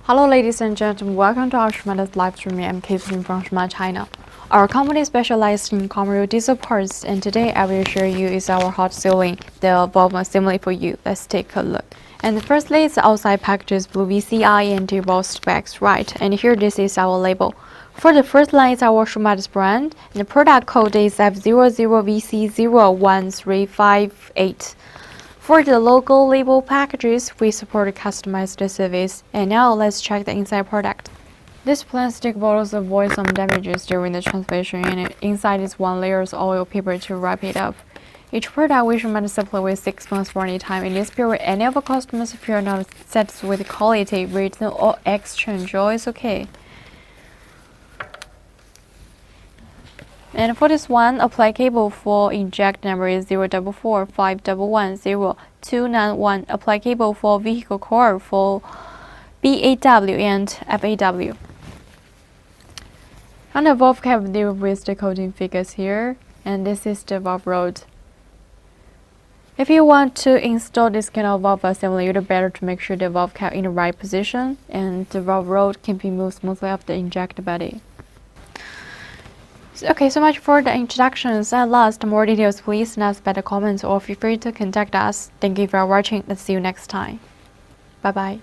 Hello ladies and gentlemen, welcome to our Shumatt live stream. I'm Caitlin from Shumatt, China. Our company specializes in commercial diesel parts, and today I will show you is our hot sealing, the valve assembly for you. Let's take a look. And firstly, the outside package is blue VCI and valve specs, right? And here this is our label. For the first line is our Shumatt brand, and the product code is F00VC01358. For the logo label packages, we support customized service. And now let's check the inside product. This plastic bottles avoid some damages during the translation, and inside is one layer of oil paper to wrap it up. Each product we should supply with 6 months warranty time. In this period, any of our customers if you are not satisfied with the quality, return or exchange, all is okay. And for this one, apply cable for inject number is 04451102991. Apply cable for vehicle core for BAW and FAW. And the valve cap deal with the coating figures here, and this is the valve rod. If you want to install this kind of valve assembly, you'd better to make sure the valve cap in the right position, and the valve rod can be moved smoothly off the injector body. Okay, so much for the introductions. At last, more details please send us better comments or feel free to contact us. Thank you for watching. Let's see you next time. Bye bye.